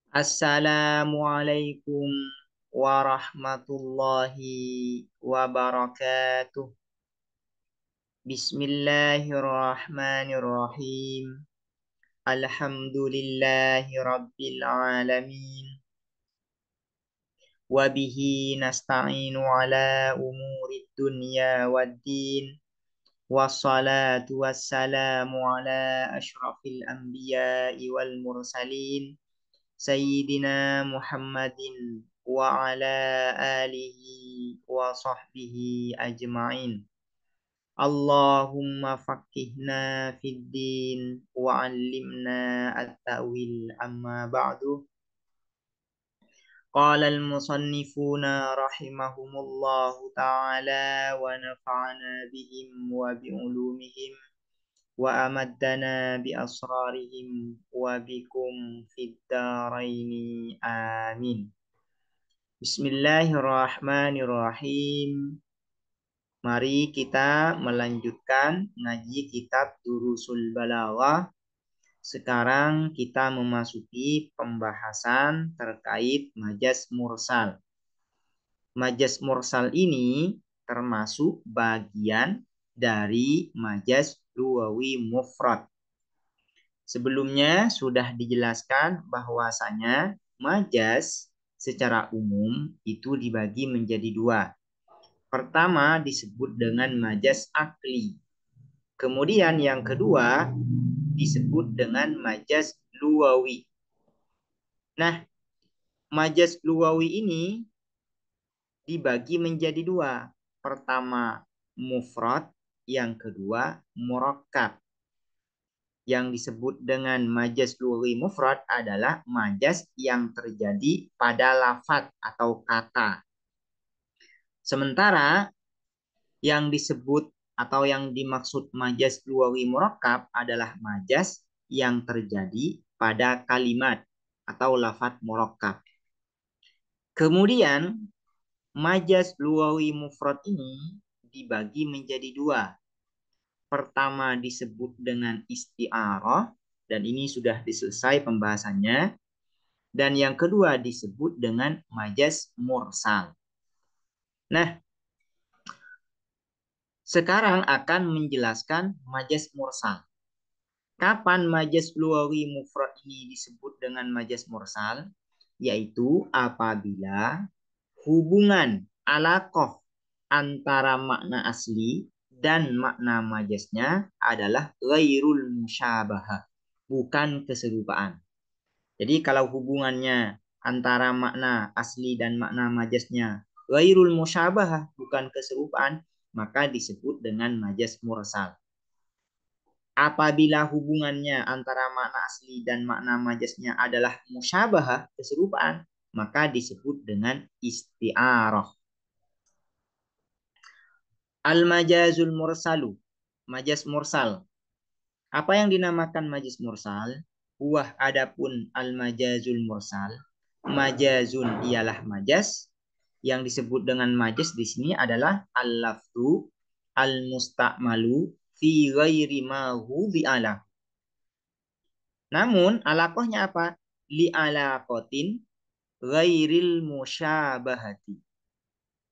Assalamualaikum warahmatullahi wabarakatuh. Bismillahirrahmanirrahim. Alhamdulillahi rabbil alamin. Wabihi nasta'inu ala umuri dunya waddin. Wassalatu wassalamu ala ashrafil anbiya'i wal mursalin. Sayyidina Muhammadin wa ala alihi wa sahbihi ajma'in. Allahumma faqihna fid din wa 'allimna at-ta'wil amma ba'du. Qala al-musannifuna rahimahumullahu ta'ala wa nafa'ana bihim wa bi'ulumihim wa amaddana bi asrarihim wa bikum fid dharaini amin. Bismillahirrahmanirrahim. Mari kita melanjutkan ngaji kitab Durusul Balaghah. Sekarang kita memasuki pembahasan terkait majaz mursal. Majaz mursal ini termasuk bagian dari majaz lugawi mufrad. Sebelumnya sudah dijelaskan bahwasanya majaz secara umum itu dibagi menjadi dua. Pertama disebut dengan majaz akli. Kemudian yang kedua disebut dengan majaz lugawi. Nah, majaz lugawi ini dibagi menjadi dua. Pertama mufrad, yang kedua murakkab. Yang disebut dengan majaz lugawi mufrad adalah majaz yang terjadi pada lafaz atau kata. Sementara yang disebut atau yang dimaksud majaz lugawi murakkab adalah majaz yang terjadi pada kalimat atau lafaz murakkab. Kemudian majaz lugawi mufrad ini dibagi menjadi dua. Pertama disebut dengan isti'arah, dan ini sudah selesai pembahasannya. Dan yang kedua disebut dengan majaz mursal. Nah, sekarang akan menjelaskan majaz mursal. Kapan majaz lugawi mufrad ini disebut dengan majaz mursal? Yaitu apabila hubungan alaqah antara makna asli dan makna majaznya adalah ghairul musyabahah, bukan keserupaan. Jadi kalau hubungannya antara makna asli dan makna majaznya ghairul musyabahah, bukan keserupaan, maka disebut dengan majaz mursal. Apabila hubungannya antara makna asli dan makna majaznya adalah musyabahah, keserupaan, maka disebut dengan isti'arah. Al-majazul mursalu, majaz mursal. Apa yang dinamakan majaz mursal? Wah, adapun al-majazul mursal, majazun ialah majaz. Yang disebut dengan majaz di sini adalah al-lafzu al-musta'malu fi ghairi ma ala. Namun alaqahnya apa? Li alaqatin ghairil musyabahati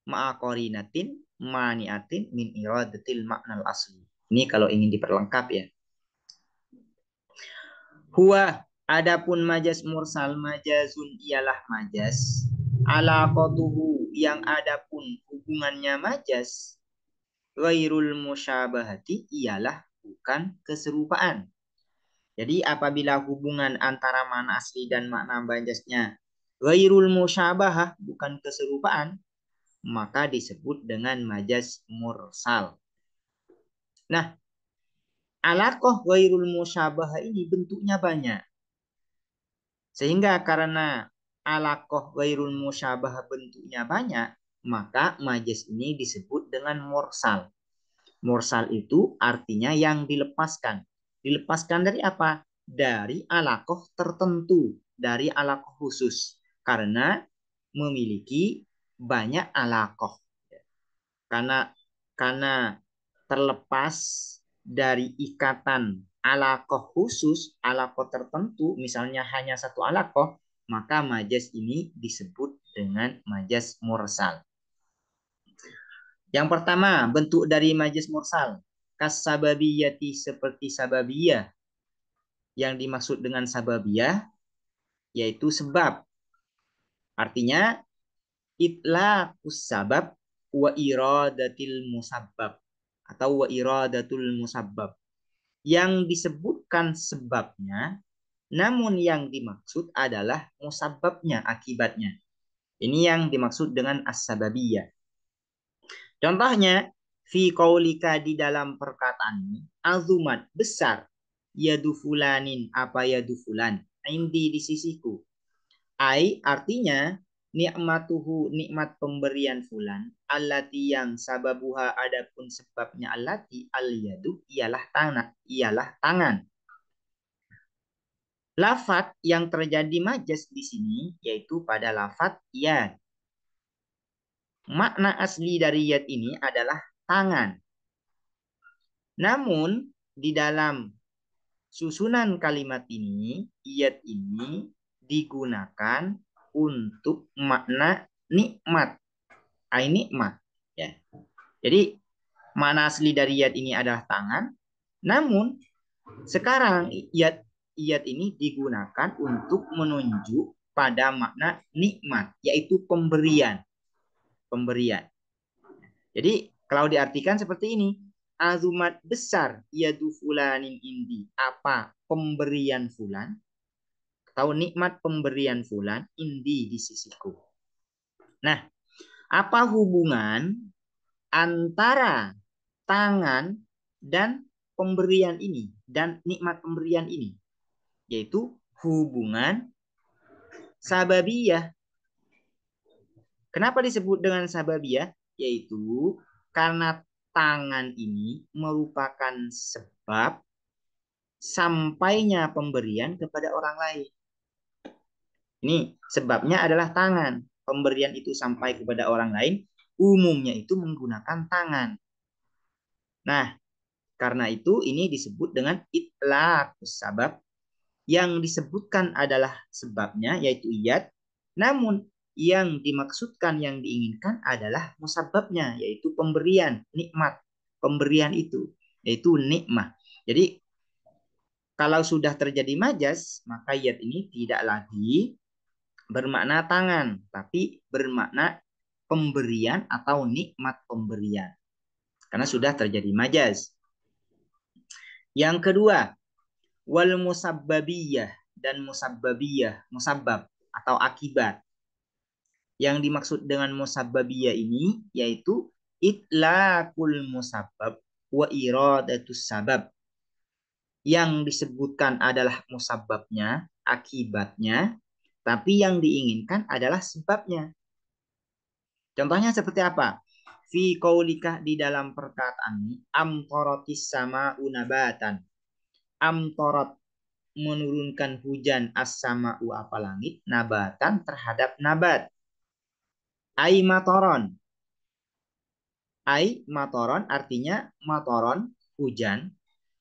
ma'aqarinatin maniatin min iradatil maknal asli. Ini kalau ingin diperlengkap ya. Huwa, adapun majaz mursal, majazun ialah majaz. Alaqatuhu, yang adapun hubungannya majaz. Ghairul musyabahati, ialah bukan keserupaan. Jadi apabila hubungan antara makna asli dan makna majaznya ghairul musyabahah, bukan keserupaan, maka disebut dengan majaz mursal. Nah, alaqah ghairul musyabahah ini bentuknya banyak. Sehingga karena alaqah ghairul musyabahah bentuknya banyak, maka majaz ini disebut dengan mursal. Mursal itu artinya yang dilepaskan. Dilepaskan dari apa? Dari alaqah tertentu, dari alaqah khusus. Karena memiliki banyak alaqah. Karena terlepas dari ikatan alaqah khusus, alaqah tertentu, misalnya hanya satu alaqah, maka majas ini disebut dengan majas mursal. Yang pertama, bentuk dari majas mursal. Kasababiyati, seperti sababiyah. Yang dimaksud dengan sababiyah yaitu sebab. Artinya itlaqus sabab wa iradatil musabbab atau wa iradatul musabbab. Yang disebutkan sebabnya, namun yang dimaksud adalah musabbabnya, akibatnya. Ini yang dimaksud dengan as-sababiyah. Contohnya, fi qaulika, di dalam perkataan ini, azumat, besar, yadu fulanin, apa yadu fulan, indi, di sisiku. Ai, artinya, nikmatuhu, nikmat pemberian fulan, allati, yang sababuha, adapun sebabnya allati, al yadu, ialah tangan, Lafat yang terjadi majas di sini yaitu pada lafat yad. Makna asli dari yad ini adalah tangan. Namun di dalam susunan kalimat ini, yad ini digunakan untuk makna nikmat. Ai nikmat, ya. Jadi makna asli dari yad ini adalah tangan. Namun sekarang yad ini digunakan untuk menunjuk pada makna nikmat, yaitu pemberian. Jadi kalau diartikan seperti ini, azumat, besar, yadu fulanin indi, apa pemberian fulan, atau nikmat pemberian fulan, indi, di sisiku. Nah, apa hubungan antara tangan dan pemberian ini, dan nikmat pemberian ini? Yaitu hubungan sababiyah. Kenapa disebut dengan sababiyah? Yaitu karena tangan ini merupakan sebab sampainya pemberian kepada orang lain. Ini sebabnya adalah tangan. Pemberian itu sampai kepada orang lain, umumnya itu menggunakan tangan. Nah, karena itu ini disebut dengan itlaq sabab. Yang disebutkan adalah sebabnya, yaitu iyad. Namun yang dimaksudkan, yang diinginkan adalah musababnya, yaitu pemberian, nikmat. Pemberian itu, yaitu nikmah. Jadi kalau sudah terjadi majas, maka iyad ini tidak lagi bermakna tangan, tapi bermakna pemberian atau nikmat pemberian. Karena sudah terjadi majas. Yang kedua, wal musabbabiyah, dan musabbab atau akibat. Yang dimaksud dengan musabbabiyah ini yaitu itlaqul musabbab wa iradatus sabab. Yang disebutkan adalah musabbabnya, akibatnya, tapi yang diinginkan adalah sebabnya. Contohnya seperti apa? Fi qaulika, di dalam perkataan ini, amtorotis sama unabatan. Amtorot, menurunkan hujan, as-sama'u, apa langit, nabatan, terhadap nabat. Ai matoron. Ai matoron artinya matoron, hujan.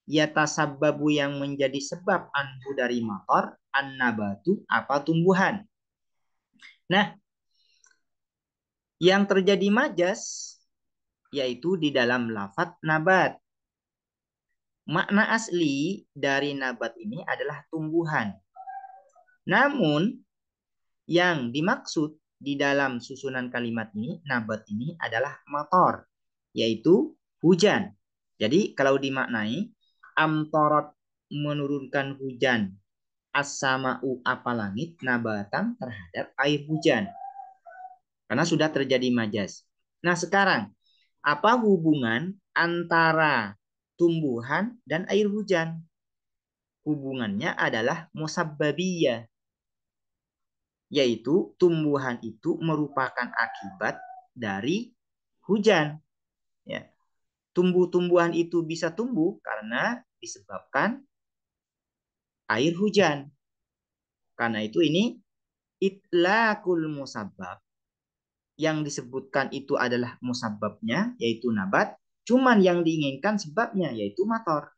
Yatasabbabu, yang menjadi sebab, anhu, dari mator, an-nabatu, apa tumbuhan. Nah, yang terjadi majas yaitu di dalam lafadz nabat. Makna asli dari nabat ini adalah tumbuhan. Namun yang dimaksud di dalam susunan kalimat ini, nabat ini adalah mator, yaitu hujan. Jadi kalau dimaknai, amtorot, menurunkan hujan, as-sama'u, apa langit, nabatan, terhadap air hujan. Karena sudah terjadi majas. Nah sekarang, apa hubungan antara tumbuhan dan air hujan? Hubungannya adalah musabbabiyah, yaitu tumbuhan itu merupakan akibat dari hujan. Ya. Tumbuh-tumbuhan itu bisa tumbuh karena disebabkan air hujan. Karena itu ini itlaqul musabbab. Yang disebutkan itu adalah musabbabnya, yaitu nabat. Cuman yang diinginkan sebabnya, yaitu mator.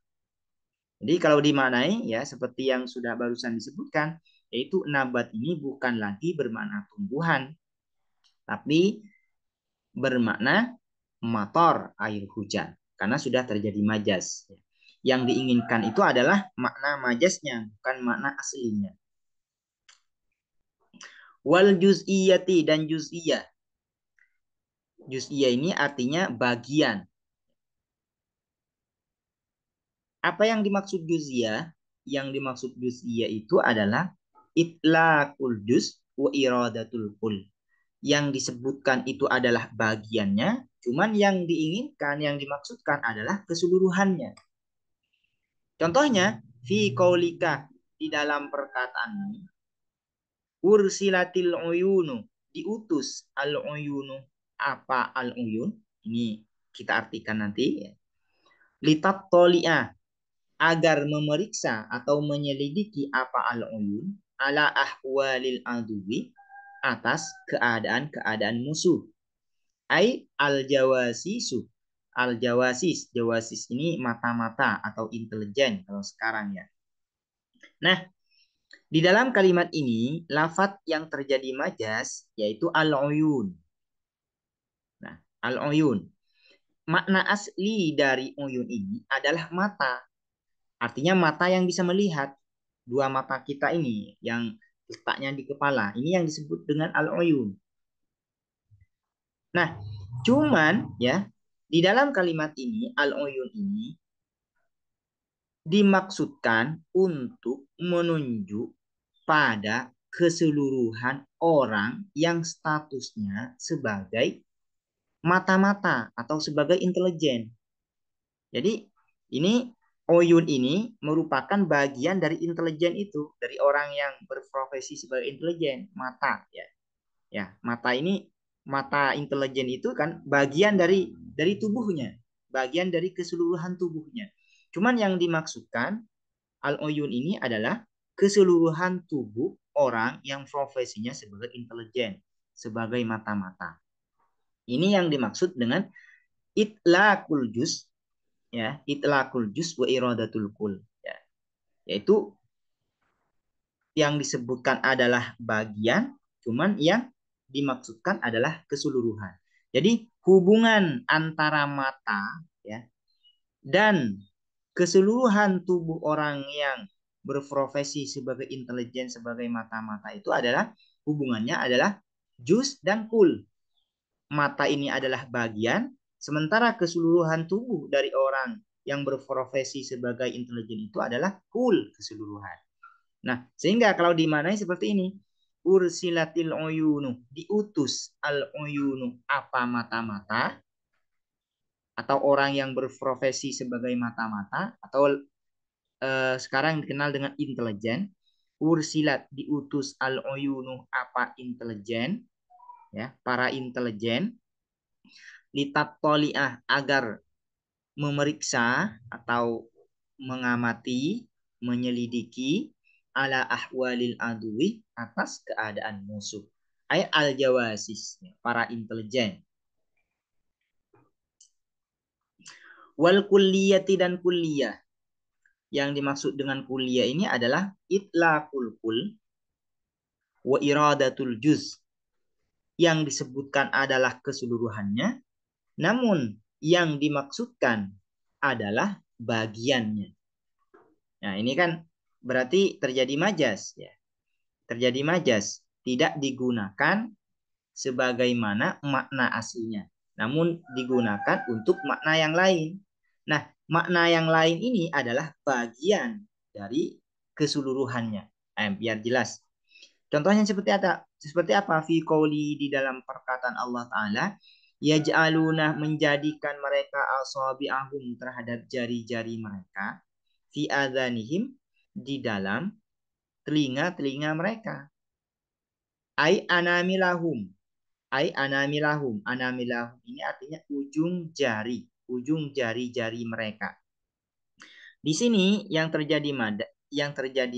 Jadi kalau dimaknai ya seperti yang sudah barusan disebutkan, yaitu nabat ini bukan lagi bermakna tumbuhan, tapi bermakna mator air hujan karena sudah terjadi majas. Yang diinginkan itu adalah makna majasnya, bukan makna aslinya. Wal juz'iyati dan juz'iyah. Juz'iyah ini artinya bagian. Apa yang dimaksud juz'iyah? Yang dimaksud juz'iyah itu adalah itlaqul juz wa iradatul kul. Yang disebutkan itu adalah bagiannya, cuman yang diinginkan, yang dimaksudkan adalah keseluruhannya. Contohnya, fi qaulika di dalam perkataanmu, ursilatil uyunu, diutus al uyunu. Apa al uyun? Ini kita artikan nanti ya. Litat tolia, agar memeriksa atau menyelidiki apa al uyun ala ahwalil aduwi, atas keadaan-keadaan musuh. Ai al jawasisu, al jawasis, jawasis ini mata-mata atau intelijen kalau sekarang ya. Nah, di dalam kalimat ini lafadz yang terjadi majas yaitu al-uyun. Nah, al-uyun, makna asli dari uyun ini adalah mata. Artinya mata yang bisa melihat. Dua mata kita ini yang letaknya di kepala, ini yang disebut dengan al-uyun. Nah, cuman ya di dalam kalimat ini al-uyun ini dimaksudkan untuk menunjuk pada keseluruhan orang yang statusnya sebagai mata-mata atau sebagai intelijen. Jadi ini Oyun ini merupakan bagian dari intelijen itu, dari orang yang berprofesi sebagai intelijen, mata ya. Ya, mata ini, mata intelijen itu kan bagian dari tubuhnya, bagian dari keseluruhan tubuhnya. Cuman yang dimaksudkan al-uyun ini adalah keseluruhan tubuh orang yang profesinya sebagai intelijen, sebagai mata-mata. Ini yang dimaksud dengan itlaqul juz, ya, itlaqul juz wa iradatul kul, ya. Yaitu yang disebutkan adalah bagian, cuman yang dimaksudkan adalah keseluruhan. Jadi hubungan antara mata ya dan keseluruhan tubuh orang yang berprofesi sebagai intelijen, sebagai mata-mata itu adalah hubungannya adalah juz dan kul. Mata ini adalah bagian, sementara keseluruhan tubuh dari orang yang berprofesi sebagai intelijen itu adalah kul, keseluruhan. Nah, sehingga kalau dimaknai seperti ini, ursilatil uyunu, diutus al uyunu, apa mata-mata, atau orang yang berprofesi sebagai mata-mata, atau sekarang dikenal dengan intelijen. Ursilat, diutus al uyunu, apa intelijen, ya, para intelijen, litat toliah, agar memeriksa atau mengamati, menyelidiki ala ahwalil adui, atas keadaan musuh. Ay al jawasis, para intelijen. Wal kulliyati dan kulliyah. Yang dimaksud dengan kulliyah ini adalah itlaqul kul wa iradatul juz. Yang disebutkan adalah keseluruhannya, namun yang dimaksudkan adalah bagiannya. Nah, ini kan berarti terjadi majas ya. Terjadi majas, tidak digunakan sebagaimana makna aslinya, namun digunakan untuk makna yang lain. Nah, makna yang lain ini adalah bagian dari keseluruhannya. Biar jelas. Contohnya seperti apa? Seperti apa? Fi qouli, di dalam perkataan Allah Ta'ala, yaj'aluna, menjadikan mereka asabi'ahum, terhadap jari-jari mereka, fi adhanihim, di dalam telinga-telinga mereka. Ai anamilahum. Ai anamilahum. Anamilahum ini artinya ujung jari. Ujung jari-jari mereka. Di sini yang terjadi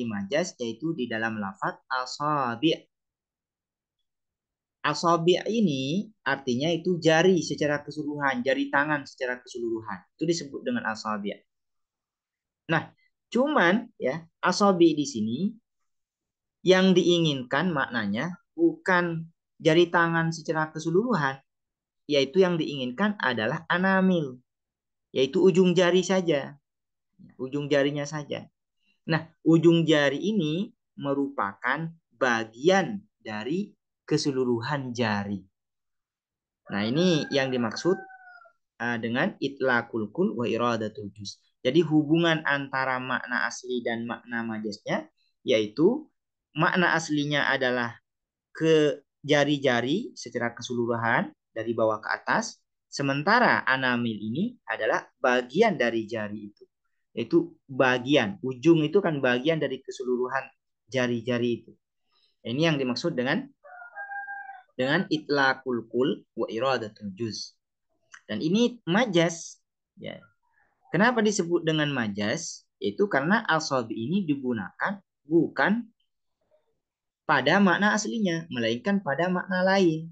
majas yaitu di dalam lafaz asabi'. Asabi' ini artinya itu jari secara keseluruhan, jari tangan secara keseluruhan. Itu disebut dengan asabi'. Nah, Cuman ya, asabi di sini yang diinginkan maknanya bukan jari tangan secara keseluruhan, yaitu yang diinginkan adalah anamil, yaitu ujung jari saja, ujung jarinya saja. Nah, ujung jari ini merupakan bagian dari keseluruhan jari. Nah, ini yang dimaksud dengan itlaqul kul wa iradatul juz. Jadi hubungan antara makna asli dan makna majaznya, yaitu makna aslinya adalah ke jari-jari secara keseluruhan dari bawah ke atas, sementara anamil ini adalah bagian dari jari itu. Itu bagian, ujung itu kan bagian dari keseluruhan jari-jari itu. Ini yang dimaksud dengan itlaqul kul wa iradatul juz. Dan ini majas, ya. Kenapa disebut dengan majas? Itu karena asabi ini digunakan bukan pada makna aslinya, melainkan pada makna lain.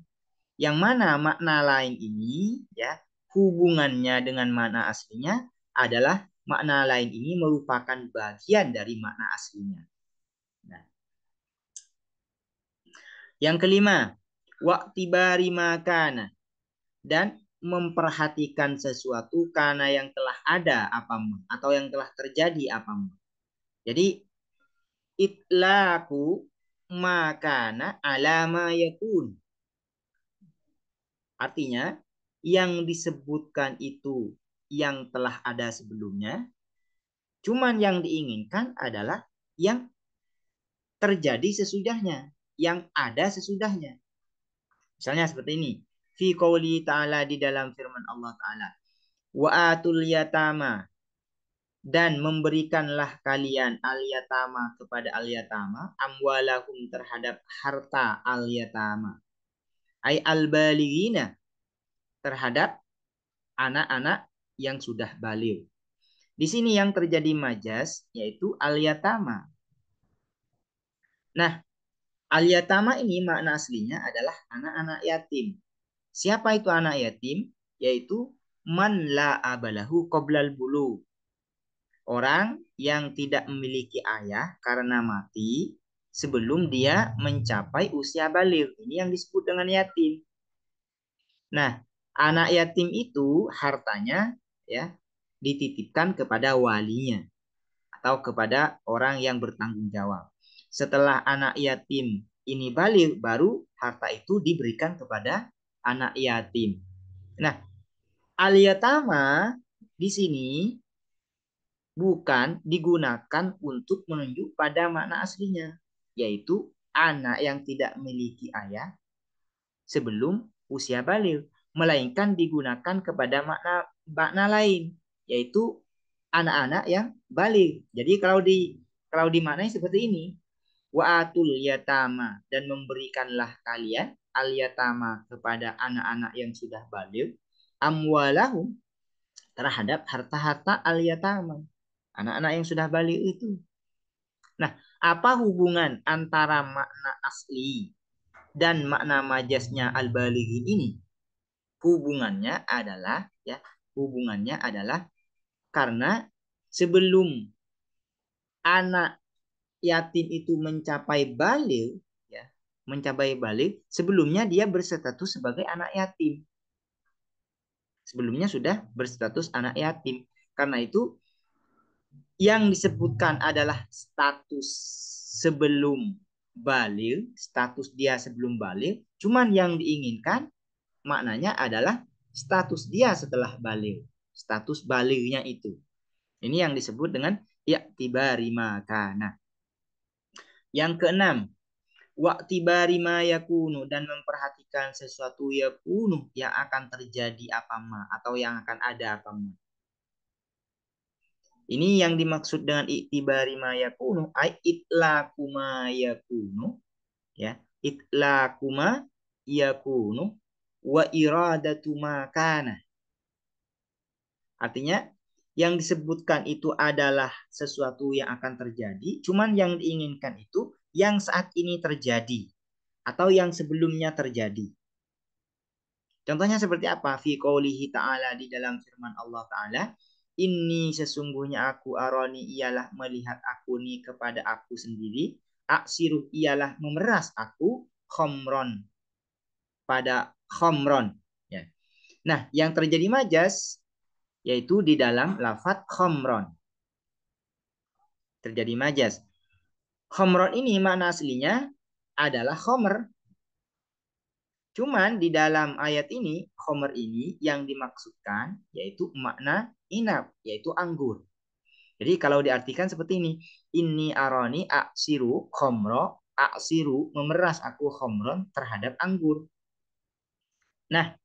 Yang mana makna lain ini ya hubungannya dengan makna aslinya adalah makna lain ini merupakan bagian dari makna aslinya. Nah, yang kelima, waktibari makana, dan memperhatikan sesuatu karena yang telah ada apa atau yang telah terjadi apa. Jadi itlaku makana alama yakun. Artinya yang disebutkan itu yang telah ada sebelumnya, cuman yang diinginkan adalah yang terjadi sesudahnya, yang ada sesudahnya. Misalnya seperti ini. Fi qouli ta'ala, di dalam firman Allah Ta'ala. Wa atul yatama, dan memberikanlah kalian al yatama kepada al yatama amwalahum terhadap harta al yatama. Ai al balighina, terhadap anak-anak yang sudah balighh. Di sini yang terjadi majas yaitu al yatama. Nah, al yatama ini makna aslinya adalah anak-anak yatim. Siapa itu anak yatim? Yaitu man la abalahu qoblal bulu. Orang yang tidak memiliki ayah karena mati sebelum dia mencapai usia baligh. Ini yang disebut dengan yatim. Nah, anak yatim itu hartanya ya dititipkan kepada walinya atau kepada orang yang bertanggung jawab. Setelah anak yatim ini balik, baru harta itu diberikan kepada anak yatim. Nah, al-yatama di sini bukan digunakan untuk menunjuk pada makna aslinya, yaitu anak yang tidak memiliki ayah sebelum usia balik, melainkan digunakan kepada makna lain, yaitu anak-anak yang balik. Jadi kalau dimaknai seperti ini, wa'atul yatama, dan memberikanlah kalian al yatama kepada anak-anak yang sudah balik, amwalahum, terhadap harta-harta al yatama, anak-anak yang sudah balik itu. Nah, apa hubungan antara makna asli dan makna majasnya al balighi ini? Hubungannya adalah karena sebelum anak yatim itu mencapai balik, sebelumnya dia berstatus sebagai anak yatim. Sebelumnya sudah berstatus anak yatim. Karena itu yang disebutkan adalah status sebelum balik, status dia sebelum balik. Cuman yang diinginkan maknanya adalah status dia setelah balik, status baliknya itu. Ini yang disebut dengan i'tibari makana. Yang keenam, wa'tibari ma yakunu, dan memperhatikan sesuatu yakunu yang akan terjadi apa ma, atau yang akan ada apa ma. Ini yang dimaksud dengan i'tibari ma yakunu, ay itlaku ma yakunu, ya, itlaku ma yakunu wa iradatu ma kana. Artinya yang disebutkan itu adalah sesuatu yang akan terjadi, cuman yang diinginkan itu yang saat ini terjadi atau yang sebelumnya terjadi. Contohnya seperti apa? Fi qoulihi ta'ala, di dalam firman Allah Ta'ala, Ini sesungguhnya aku aroni ialah melihat aku ni kepada aku sendiri. Aksiru ialah memeras aku khomron pada khomron. Ya. Nah, yang terjadi majas yaitu di dalam lafadz khomron. Terjadi majas. Khomron ini makna aslinya adalah khomer. Cuman di dalam ayat ini, khomer ini yang dimaksudkan yaitu makna inab, yaitu anggur. Jadi kalau diartikan seperti ini, inni aroni aksiru khomro, aksiru memeras aku khomron terhadap anggur. Nah,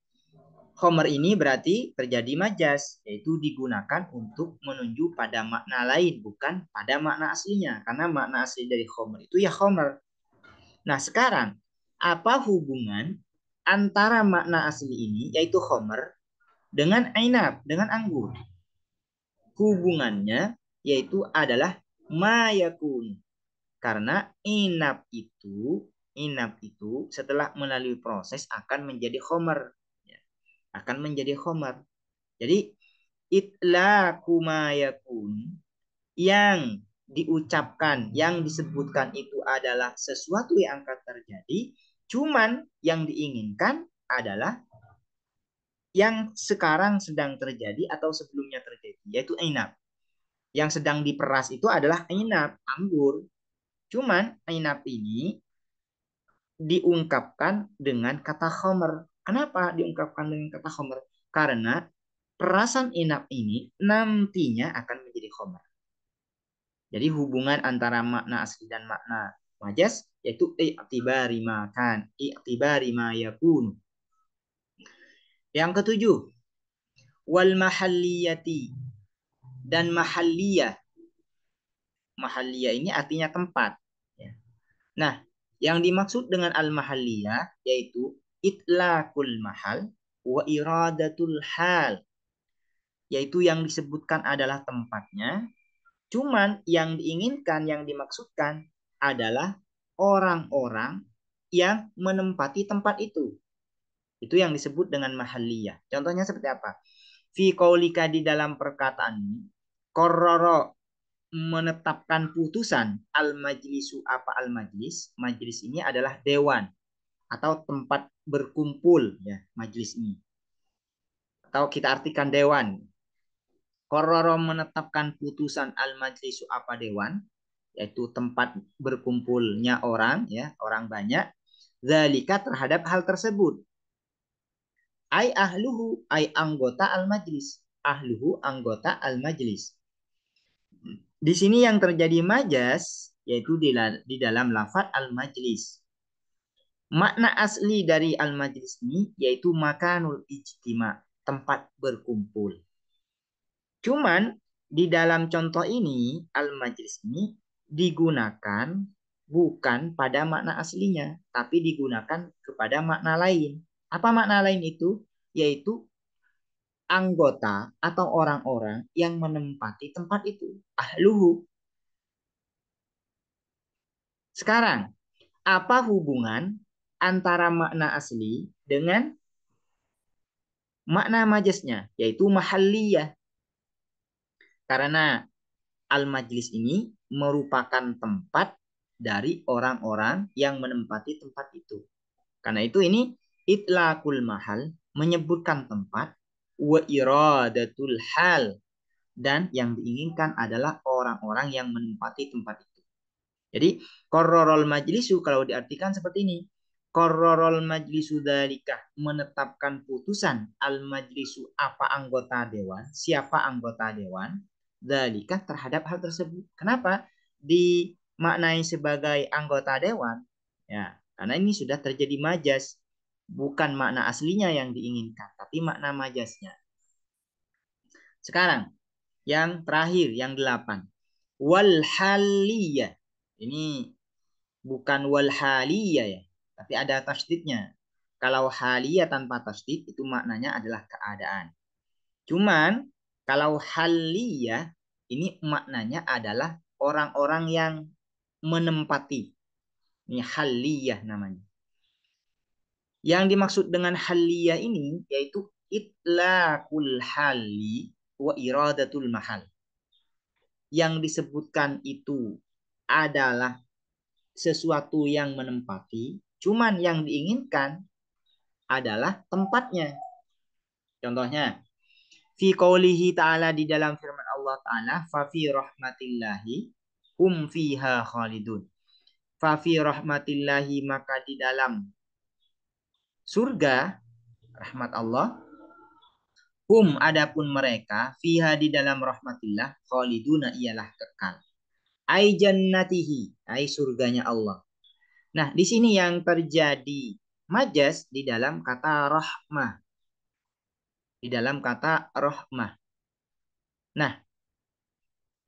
khomer ini berarti terjadi majas, yaitu digunakan untuk menunjuk pada makna lain, bukan pada makna aslinya. Karena makna asli dari khomer itu ya khomer. Nah, sekarang apa hubungan antara makna asli ini, yaitu khomer, dengan ainab, dengan anggur? Hubungannya yaitu adalah mayakun. Karena inap itu setelah melalui proses akan menjadi khomer. Ya, akan menjadi khomer. Jadi itlaku mayakun yang diucapkan, yang disebutkan itu adalah sesuatu yang akan terjadi, cuman yang diinginkan adalah yang sekarang sedang terjadi atau sebelumnya terjadi, yaitu inap. Yang sedang diperas itu adalah inap, anggur. Cuman inap ini diungkapkan dengan kata khomer. Kenapa diungkapkan dengan kata khomer? Karena perasan inap ini nantinya akan menjadi khomer. Jadi hubungan antara makna asli dan makna majas yaitu i'tibari makan, i'tibari ma yakun. Yang ketujuh, wal mahalliyati dan mahalliyah. Mahalliyah ini artinya tempat. Ya. Nah, yang dimaksud dengan al-mahalliyah yaitu itlaqul mahal wa iradatul hal. Yaitu yang disebutkan adalah tempatnya, cuman yang diinginkan, yang dimaksudkan adalah orang-orang yang menempati tempat itu. Itu yang disebut dengan mahalliyah. Contohnya seperti apa? Fi qaulika di dalam perkataan ini, qarrara menetapkan putusan al-majlisu apa al-majlis. Majlis ini adalah dewan atau tempat berkumpul ya, majlis ini. Atau kita artikan dewan. Qarrara menetapkan putusan al-majlisu apa dewan, yaitu tempat berkumpulnya orang ya, orang banyak. Zalika terhadap hal tersebut. Ai ahluhu ai anggota al-majlis. Ahluhu anggota al-majlis. Di sini yang terjadi majas yaitu di dalam lafaz al-majlis. Makna asli dari al-majlis ini yaitu makanul ijtima, tempat berkumpul. Cuman di dalam contoh ini al-majlis ini digunakan bukan pada makna aslinya, tapi digunakan kepada makna lain. Apa makna lain itu? Yaitu anggota atau orang-orang yang menempati tempat itu. Ahluhu. Sekarang, apa hubungan antara makna asli dengan makna majasnya, yaitu mahalliyah? Karena al-majlis ini merupakan tempat dari orang-orang yang menempati tempat itu. Karena itu ini itlaqul mahal, menyebutkan tempat, wa iradatul hal, dan yang diinginkan adalah orang-orang yang menempati tempat itu. Jadi kororol majlisu kalau diartikan seperti ini. Kororol majlisu dalika menetapkan putusan al majlisu apa anggota dewan, siapa anggota dewan dalika terhadap hal tersebut. Kenapa dimaknai sebagai anggota dewan? Ya, karena ini sudah terjadi majas, bukan makna aslinya yang diinginkan, tapi makna majasnya. Sekarang yang terakhir yang 8. Wal haliyah. Ini bukan wal haliyah ya, tapi ada tasdidnya. Kalau haliyah tanpa tasdid itu maknanya adalah keadaan. Cuman kalau haliyah ini maknanya adalah orang-orang yang menempati. Ini haliyah namanya. Yang dimaksud dengan haliyah ini yaitu itlaqul hali wa iradatul mahal. Yang disebutkan itu adalah sesuatu yang menempati, cuman yang diinginkan adalah tempatnya. Contohnya, fi qaulihi ta'ala, di dalam firman Allah Ta'ala, fa fi rahmatillahi hum fiha khalidun. Fa fi rahmatillahi, maka di dalam surga rahmat Allah, hum adapun mereka, fiha di dalam rahmatillah, khaliduna ialah kekal. Ai jannatihi, ai surganya Allah. Nah, di sini yang terjadi majas di dalam kata rahmah. Di dalam kata rahmah. Nah,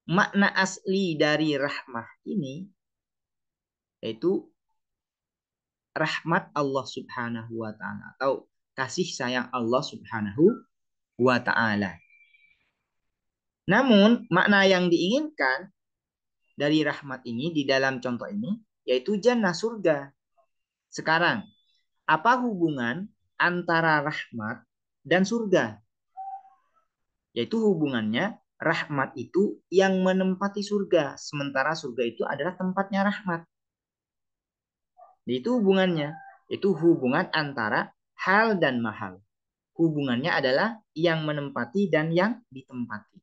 makna asli dari rahmah ini yaitu rahmat Allah Subhanahu wa taala atau kasih sayang Allah Subhanahu wa taala. Namun, makna yang diinginkan dari rahmat ini di dalam contoh ini yaitu jannah, surga. Sekarang, apa hubungan antara rahmat dan surga? Yaitu hubungannya rahmat itu yang menempati surga, sementara surga itu adalah tempatnya rahmat. Itu hubungannya, itu hubungan antara hal dan mahal. Hubungannya adalah yang menempati dan yang ditempati.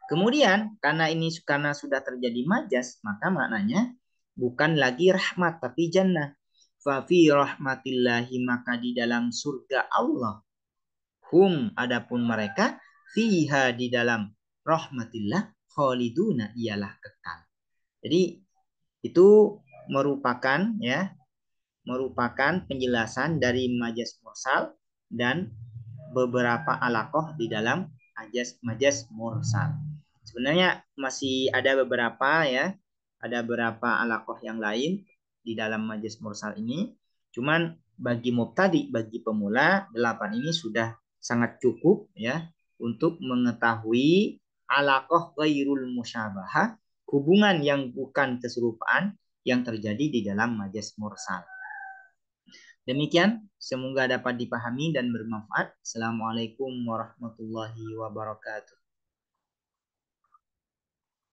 Kemudian karena sudah terjadi majas, maka maknanya bukan lagi rahmat tapi jannah. Fa fi rahmatillahi, maka di dalam surga Allah, hum adapun mereka, fiha di dalam rahmatillah, khaliduna ialah kekal. Jadi itu merupakan penjelasan dari majas mursal dan beberapa alaqah di dalam majas mursal. Sebenarnya masih ada beberapa alaqah yang lain di dalam majas mursal ini. Cuman bagi mubtadi, bagi pemula, 8 ini sudah sangat cukup ya untuk mengetahui alaqah ghairul musyabahah, hubungan yang bukan keserupaan yang terjadi di dalam majas mursal. Demikian, semoga dapat dipahami dan bermanfaat. Assalamualaikum warahmatullahi wabarakatuh.